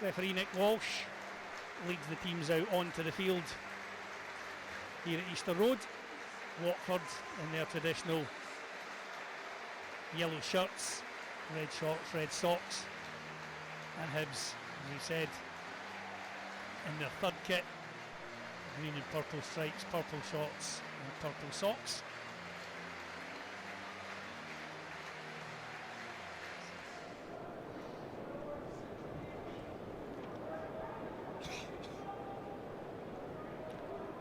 Referee Nick Walsh leads the teams out onto the field here at Easter Road. Watford in their traditional yellow shirts, red shorts, red socks, and Hibs, as we said, in their third kit, green and purple stripes, purple shorts and purple socks.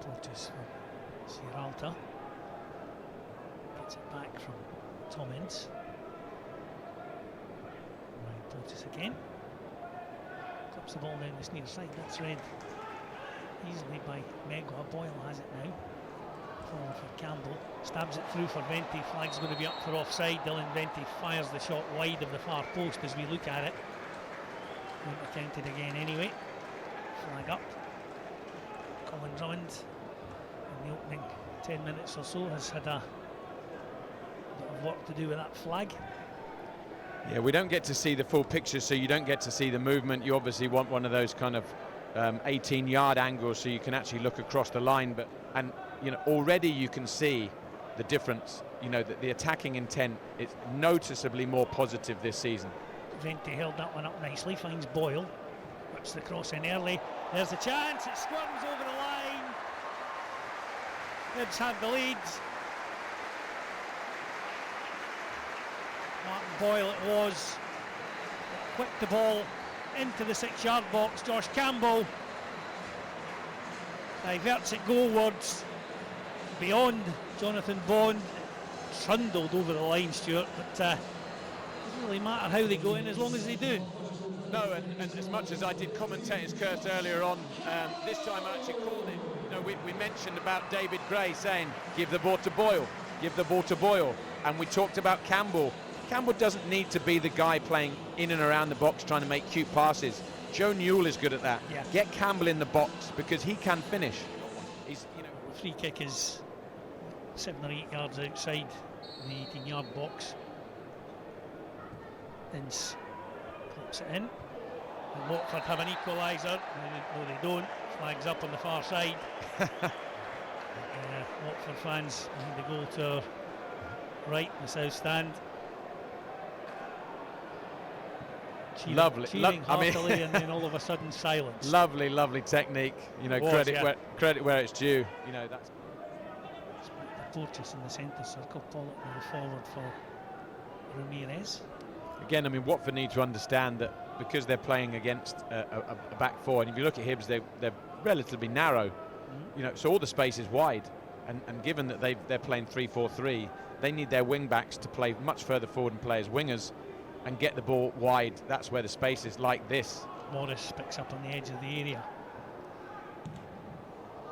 Portis for Sierralta. Gets it back from Tom Ince. Ryan Portis again. Clips the ball down this near side. That's read easily by Megwa. Boyle has it now. Forward for Campbell. Stabs it through for Venti. Flag's going to be up for offside. Dylan Venti fires the shot wide of the far post as we look at it. Won't be counted again anyway. Flag up. Colin Drummond in the opening 10 minutes or so has had a bit of work to do with that flag. Yeah, we don't get to see the full picture, so you don't get to see the movement. You obviously want one of those kind of 18-yard angles so you can actually look across the line. And you know, already you can see the difference. You know, that the attacking intent is noticeably more positive this season. Venti held that one up nicely, finds Boyle, whips the cross in early. There's a chance, it squirms over the line. Hibs have the lead. Martin Boyle it was. Whipped the ball into the 6-yard box. Josh Campbell diverts it goalwards beyond Jonathan Bond. Trundled over the line, Stuart, but it doesn't really matter how they go in as long as they do. No, and as much as I did commentate his curse earlier on, this time I actually called it. You know, we mentioned about David Gray saying, give the ball to Boyle, give the ball to Boyle. And we talked about Campbell. Campbell doesn't need to be the guy playing in and around the box trying to make cute passes. Joe Newell is good at that. Yeah. Get Campbell in the box because he can finish. He's, you know, free kick is 7 or 8 yards outside the 18-yard box. Ince clips it in. And Watford have an equaliser. No, they don't. Flags up on the far side. Watford fans behind the goal to our right in the south stand. Cheering heartily, and then all of a sudden silence. Lovely technique. You know, credit where it's due. You know, that's Portis in the centre circle. Pollock moving forward for Ramirez. Again, I mean, Watford need to understand that because they're playing against a back four, and if you look at Hibs, they're relatively narrow. You know, so all the space is wide, and given that they're playing 3-4-3, they need their wing backs to play much further forward and play as wingers and get the ball wide. That's where the space is like this. Morris picks up on the edge of the area.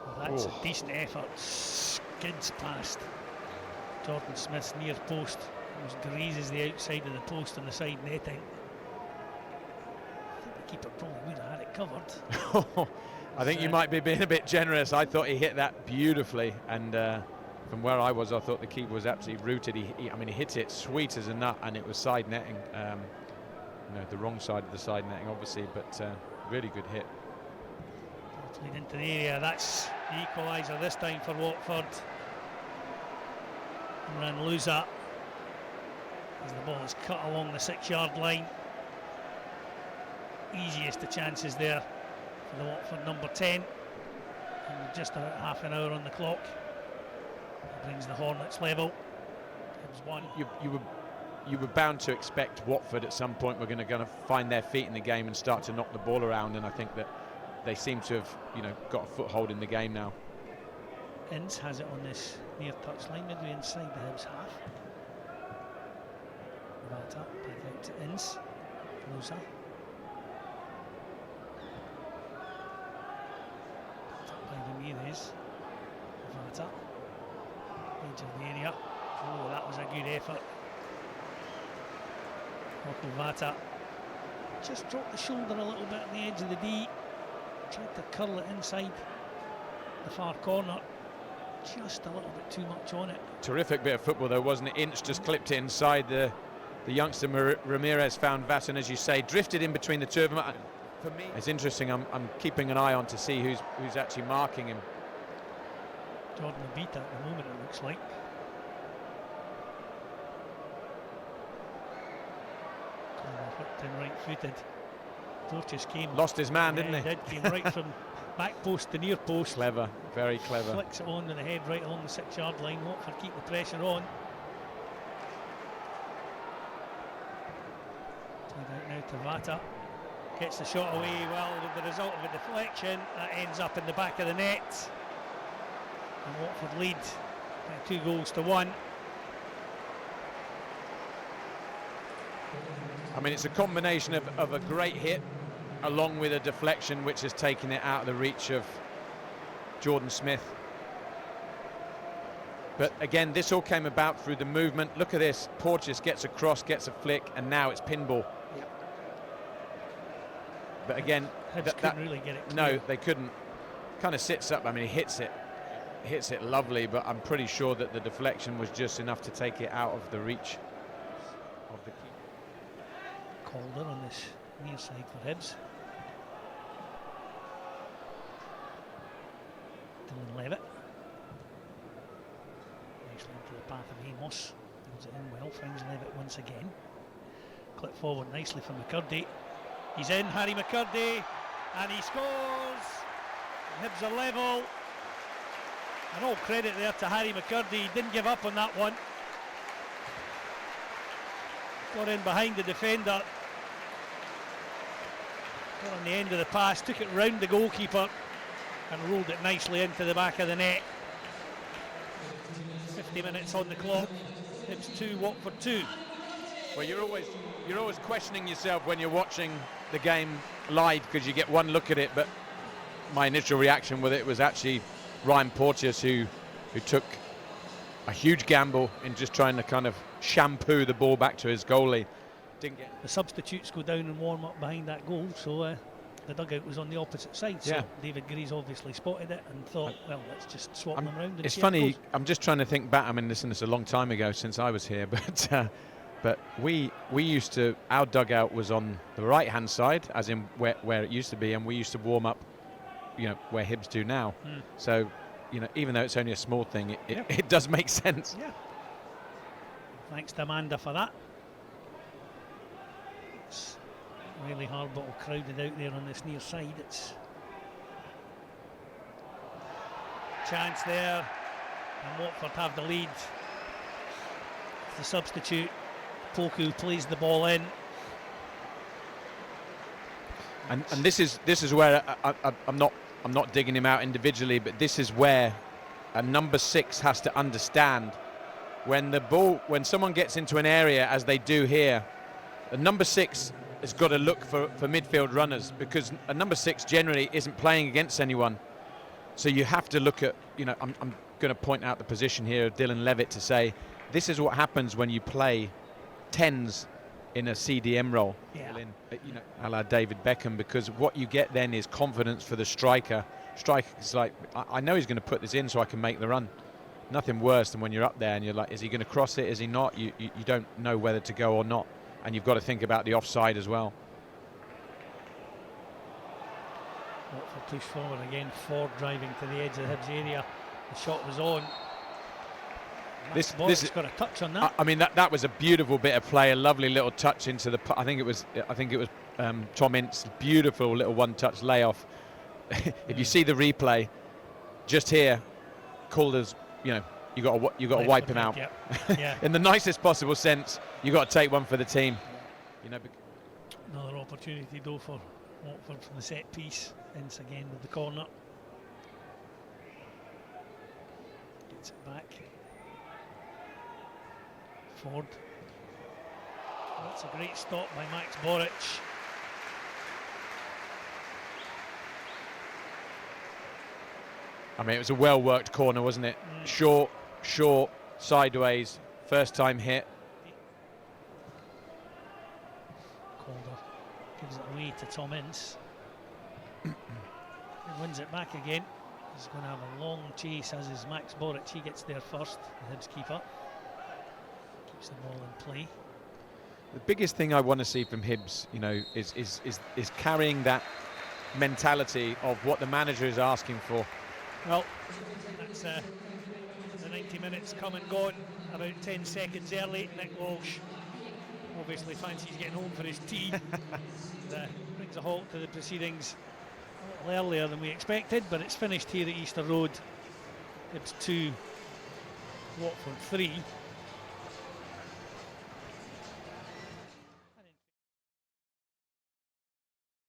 Well, that's a decent effort. Skids past Jordan Smith's near post. Almost grazes the outside of the post on the side netting. I think the keeper probably would have had it covered. I think you might be being a bit generous. I thought he hit that beautifully, and from where I was, I thought the keeper was absolutely rooted. I mean, he hit it sweet as a nut, and it was side netting. You know, the wrong side of the side netting, obviously, but really good hit. Lead into the area. That's the equaliser this time for Watford. Imran Louza, as the ball is cut along the 6-yard line. Easiest of chances there for the Watford number 10. And just about half an hour on the clock. That brings the Hornets level. It was one. You were bound to expect Watford at some point were going to find their feet in the game and start to knock the ball around, and I think that they seem to have, you know, got a foothold in the game now. Ince has it on this near touchline, midway inside the Hibs half. Right up, back out to Ince. Closer. Picked up by Ramirez. Right up. Edge of the area. Oh, that was a good effort. Vata just dropped the shoulder a little bit on the edge of the D. Tried to curl it inside the far corner. Just a little bit too much on it. Terrific bit of football though, wasn't it? Ince just clipped it inside. The youngster Ramirez found Vata, and as you say, drifted in between the two of them. For me, it's interesting. I'm keeping an eye on to see who's actually marking him. Jordan beat at the moment, it looks like. Hooked in right-footed. Porteous came. Lost his man, didn't he? Came right from back post to near post. Clever, very clever. Flicks it on with the head right along the 6-yard line. Watford keep the pressure on. Out now to Vata. Gets the shot away well with the result of a deflection. That ends up in the back of the net. And Watford lead by 2-1. I mean, it's a combination of a great hit along with a deflection which has taken it out of the reach of Jordan Smith. But again, this all came about through the movement. Look at this. Porteous gets across, gets a flick, and now it's pinball. Yep. But again, Hibs couldn't really get it clear. clear. No, they couldn't. Kind of sits up. I mean, he hits it lovely, but I'm pretty sure that the deflection was just enough to take it out of the reach of the keeper. Calder on this near side for Hibs. Dylan Levitt. Nicely into the path of Amos. Holds it in well, finds Levitt once again. Clip forward nicely from McCurdy. He's in, Harry McCurdy, and he scores! Hibs are level. And all credit there to Harry McCurdy. He didn't give up on that one. Got in behind the defender. Got on the end of the pass, took it round the goalkeeper and rolled it nicely into the back of the net. 50 minutes on the clock. Hibs 2, Watford 2. Well, you're always questioning yourself when you're watching the game live because you get one look at it, but my initial reaction with it was actually Ryan Porteous who took a huge gamble in just trying to kind of shampoo the ball back to his goalie. Didn't get the substitutes go down and warm up behind that goal, so the dugout was on the opposite side. So David Grease obviously spotted it and thought, well, let's just swap them around. It's funny. I'm just trying to think back. I mean, listen, it's a long time ago since I was here, but we used to. Our dugout was on the right-hand side, as in where it used to be, and we used to warm up, where Hibs do now. So, even though it's only a small thing, it does make sense. Yeah. Thanks to Amanda for that. It's really hard, but all crowded out there on this near side. It's chance there, and Watford have the lead. The substitute Poku plays the ball in, and this is where I'm not digging him out individually, but this is where a number 6 has to understand when someone gets into an area as they do here. The number 6 has got to look for midfield runners, because a number 6 generally isn't playing against anyone. So you have to look at, I'm going to point out the position here of Dylan Levitt to say, this is what happens when you play 10s in a CDM role, a la David Beckham, because what you get then is confidence for the striker. Striker's like, I know he's going to put this in so I can make the run. Nothing worse than when you're up there and you're like, is he going to cross it, is he not? You don't know whether to go or not. And you've got to think about the offside as well. Watford push forward again, Ford driving to the edge of the Hibs area. The shot was on. This has got a touch on that. I mean, that was a beautiful bit of play, a lovely little touch into the. I think it was Tom Ince, beautiful little one-touch layoff. If you see the replay, just here, Calder's, you got to wipe him out. Yeah. In the nicest possible sense, you got to take one for the team. Another opportunity though for Watford from the set piece. Ince again with the corner. Gets it back. Ford. That's a great stop by Max Boric. I mean, it was a well-worked corner, wasn't it? Short, sideways, first time hit. Calder gives it away to Tom Ince. He wins it back again. He's going to have a long chase, as is Max Boric. He gets there first, the Hibs keeper. Keeps the ball in play. The biggest thing I want to see from Hibs, you know, is carrying that mentality of what the manager is asking for. Well, that's the 90 minutes come and gone about 10 seconds early. Nick Walsh obviously fancies getting home for his tea. Brings a halt to the proceedings a little earlier than we expected, but it's finished here at Easter Road. Hibs 2, Watford 3.